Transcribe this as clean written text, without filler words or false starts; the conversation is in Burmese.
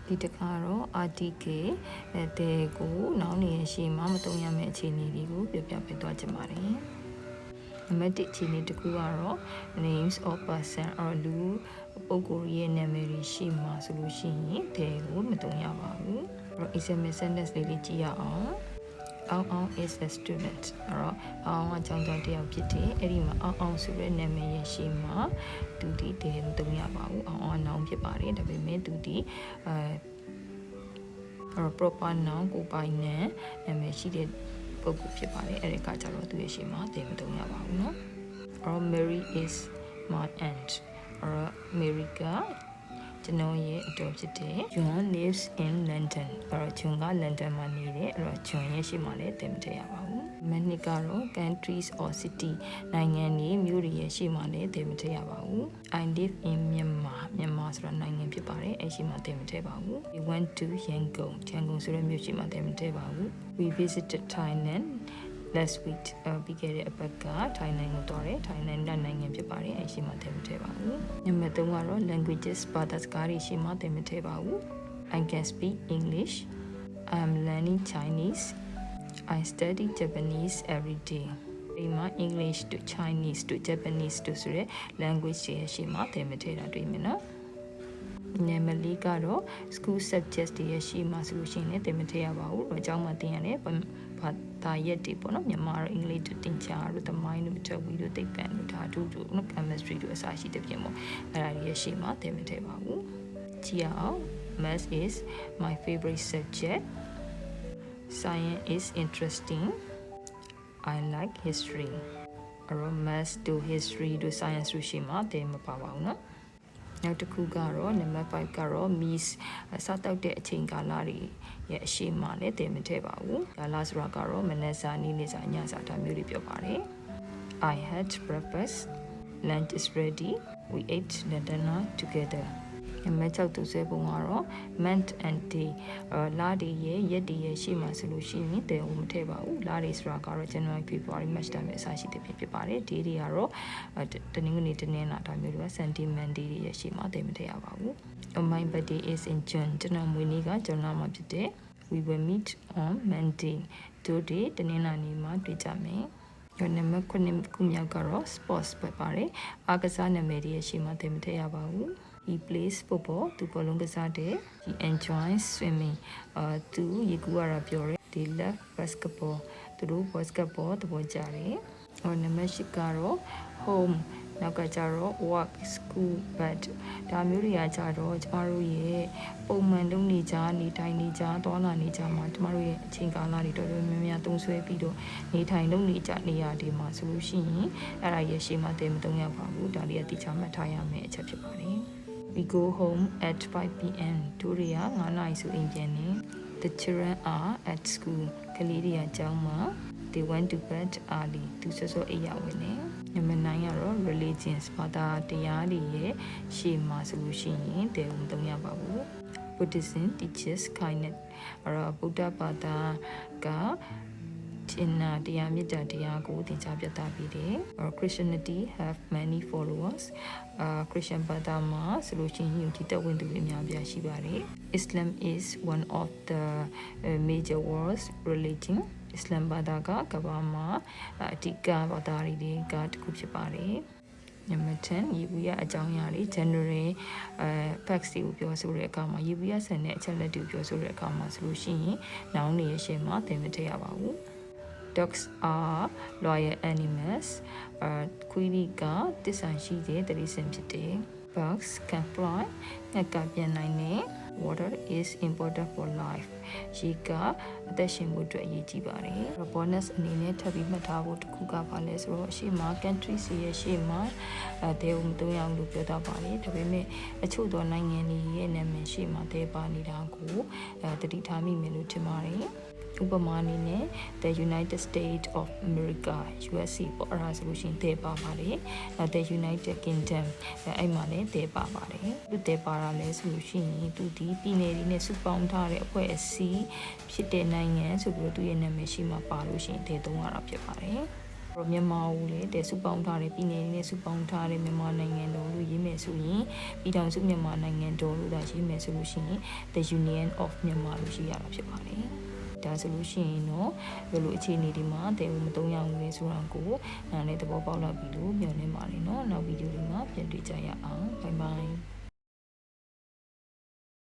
ဒီတစ်ခါတော့ RTK တဲကိုနောက်နေရရှိမှမတုံ့ရမယ့်အခြေအနေတွေကိုပြပြပေးသွားချင်ပါတယ်နံပါတ်1အခြေအနေတစ်ခုကတော့ names of person or လူပုဂ္ဂိုလ်ရဲ့နာမည်တွေရှိမှဆိုလို့ရှိရင်တဲကိုမတုံ့ရပါဘူးအဲ့တော့ example sentence လေးကြည့်ရအောင်အောင် is a student အဲ့တော့အောင်ကကျောင်းသားတစ်ယောက်ဖြစ်တယ်အဲ့ဒီမှာအောင်ဆိုတဲ့နာမည်ရရှိမှသူဒီတဲမတုံ့ရပါဘူးအောင်က noun ဖြစ်ပါတယ်ဒါပေမဲ့သူဒီproper noun ကိုပိုင်နဲ့နာမည်ရှိတဲ့ပုဂ္ဂိုလ်ဖြစ်ပါတယ်အဲ့ဒီကကြတော့သူရဲ့ရှေ့မှာတဲမတုံ့ရပါဘူးเนาะ or Mary is my aunt or Mary ကကျွန်တော်ရဲ့အတော်ဖြစ်တယ် John lives in London အဲ့တော့ John က London မှာနေတယ်အဲ့တော့ John ရဲ့ရှေ့မှာလည်းတဲမထည့်ရပါဘူးမနစ်ကတော့ countries or city နိုင်ငံတွေမြို့တွေရဲ့ရှေ့မှာလည်းတဲမထည့်ရပါဘူး I live in Myanmar မြန်မာဆိုတာနိုင်ငံဖြစ်ပါတယ်အဲ့ရှေ့မှာတဲမထည့်ပါဘူး We went to Yangon ရန်ကုန်ဆိုတဲ့မြို့ရှေ့မှာတဲမထည့်ပါဘူး We visited Thailand last week ပြီးခဲ့တဲ့အပတ်ကထိုင်းနိုင်ငံကိုသွားတယ်ထိုင်းနိုင်ငံဖြစ်ပါတယ်အဲ့ရှိမှတဲမထည့်ပါဘူးနံပါတ်3ကတော့ languages ဘာသာစကားတွေရှိမှတဲမထည့်ပါဘူး I can speak English I'm learning Chinese I study Japanese every day ဒီမှာ English to Chinese to Japanese to ဆိုတဲ့ language တွေရှိမှတဲမထည့်တာတွေ့မယ်နော်နံပါတ်4ကတော့ school subjects တွေရဲ့ရှိမှဆိုလို့ရှိရင်လည်းတဲမထည့်ရပါဘူးအကြောင်းမှသင်ရတယ်ဘာသာရက်တွေပေါ့နော်မြန်မာအင်္ဂလိပ်တို့တင်ချာတို့သမိုင်းတို့တက်ဝီတို့သိပ္ပံတို့ဓာတုတို့နော် chemistry တို့အစရှိတဲ့ပြင်ပေါ့အဲ့ဒါတွေရဲ့ရှေ့မှာတဲမထည့်ပါဘူးကြည့်အောင် math is my favorite subject science is interesting I like history အဲ့တော့ math တို့ history တို့ science တို့ရှေ့မှာတဲမပါပါဘူးနော်နောက်တစ်ခုကတော့နံပါတ်5ကတော့ miss စားတောက်တဲ့အချိန်ကာလတွေရဲ့အရှိမလည်းတည်မထည့်ပါဘူးကာလဆိုတာကတော့မနက်စာနေ့နေ့စာညစာဒါမျိုးတွေပြောပါတယ် I had breakfast lunch is ready we ate dinner together နံပါတ်6သူဆွဲပုံကတော့ month and day လတွေရဲ့ရက်တွေရဲ့ရှေ့မှာဆိုလို့ရှိရင်တည်ဦးမထည့်ပါဘူးလတွေဆိုတာကတော့ January February March ဒါမျိုးအစရှိတဲ့ဖြစ်ပါတယ် day တွေကတော့တနင်္ဂနွေတနင်္လာဒါမျိုးတွေက Sunday Monday တွေရဲ့ရှေ့မှာတည်မထည့်ရပါဘူး My birthday is in June ကျွန်တော်မွေးနေ့ကဇွန်လမှာဖြစ်တဲ့ We will meet on Monday တို့ဒီတနင်္လာနေ့မှာတွေ့ကြမယ်နံပါတ်9ခုမြောက်ကတော့ sports ပဲပါတယ်အားကစားနာမည်တွေရဲ့ရှေ့မှာတည်မထည့်ရပါဘူးHe plays football သူဘောလုံးကစားတယ် He enjoys swimming သူရေကူရတာပြောတယ် They love basketball သူတို့ basketball သဘောကျတယ်နံပါတ်10ကတော့ home နောက်ကကြတော့ work school but ဒါမျိုးတွေကကြတော့ကျမတို့ရဲ့ပုံမှန်လုပ်နေကြနေထိုင်နေကြသွားလာနေကြမှာကျမတို့ရဲ့အချိန်ကာလတွေတော်တော်များများသုံးဆွဲပြီးတော့နေထိုင်လုပ်နေကြနေရဒီမှာဆိုလို့ရှိရင်အဲ့ဒါရဲ့ရှေ့မှာတည်မတုံးရပါဘူးဒါလေးကတိကျမှတ်ထားရမယ့်အချက်ဖြစ်ပါတယ်We go home at 5 p.m. တို့တွေက9နာရီဆိုအိမ်ပြန်နေ The children are at school ကလေးတွေကကျောင်းမှာ They went to bed early သူစောစောအိပ်ရဝင်နေနံပါတ်9ကတော့ religions ဘာသာတရားတွေရဲ့ရှေ့မှာဆိုလို့ရှိရင်တဲုံသုံးရပါဘူး Buddhism teaches kindness အဲ့တော့ဗုဒ္ဓဘာသာကတရားမြတ်တရားကိုသင်ကြားပြသပေးတယ် Christianity have many followers Christian ဘာသာမှာဆိုလို့ရှိရင်ဒီတက်ဝင်သူတွေအများပြားရှိပါတယ် Islam is one of the major world religion Islam ဘာသာကကမ္ဘာမှာအဓိကဘာသာတွေကတစ်ခုဖြစ်ပါတယ်နံပါတ်10ယေဘုယျအကြောင်းအရာတွေ general facts တွေကိုပြောဆိုတဲ့အခါမှာယေဘုယျဆန်တဲ့အချက်လက်တွေပြောဆိုတဲ့အခါမှာဆိုလို့ရှိရင်နောင်နေရဲ့ရှေ့မှာသင်မထည့်ရပါဘူးDogs are loyal animals. ခွေးတွေကတစ္ဆာရှိတဲ့တိရစ္ဆာန်ဖြစ်တယ် Birds can fly. ငှက်ကပြန်နိုင်တယ် Water is important for life. ရေကအသက်ရှင်ဖို့အတွက်အရေးကြီးပါတယ် Bonus အနေနဲ့ထပ်ပြီးမှတ်ထားဖို့တစ်ခုကပါလဲဆိုတော့အရှိမ country စီရဲ့ရှေ့မှာတဲုံ3ရောင်လို့ပြောတာပါတယ်ဒါပေမဲ့အချို့သောနိုင်ငံတွေရဲ့နာမည်ရှေ့မှာတဲပါနေတာကိုတတိထားမိမယ်လို့ထင်ပါတယ်ဥပမာအနေနဲ့ the United States of America USA ပေါ့အဲ့ဒါဆိုလို့ရှိရင်တဲပါပါတယ် the United Kingdom အဲ့မှာလည်းတဲပါပါတယ်သူတဲပါတာလဲဆိုလို့ရှိရင်သူဒီပြည်နယ်တွေနဲ့စုပေါင်းထားတဲ့အဖွဲ့အစည်းဖြစ်တဲ့နိုင်ငံဆိုပြီးတော့သူရဲ့နာမည်ရှိမှပါလို့ရှိရင်တဲသုံးရတာဖြစ်ပါတယ် မြန်မာကိုလည်းတဲ့စုပေါင်းထားတဲ့ပြည်နယ်နဲ့စုပေါင်းထားတဲ့မြန်မာနိုင်ငံတော်လို့ရေးမယ်ဆိုရင်ပြည်ထောင်စုမြန်မာနိုင်ငံတော်လို့ဒါရေးမယ်ဆိုလို့ရှိရင် The Union of Myanmar လို့ရှိရတာဖြစ်ပါတယ်ဒါဆိုလို့ရှိရင်တော့ဘယ်လိုအခြေအနေဒီမှာတဲဝင်မသုံးရဘူးလဲဆိုတာကိုနားလည်သဘောပေါက်လာပြီလို့မျှော်လင့်ပါတယ်เนาะနောက်ဗီဒီယိုတွေမှာပြန်တွေ့ကြရအောင် bye bye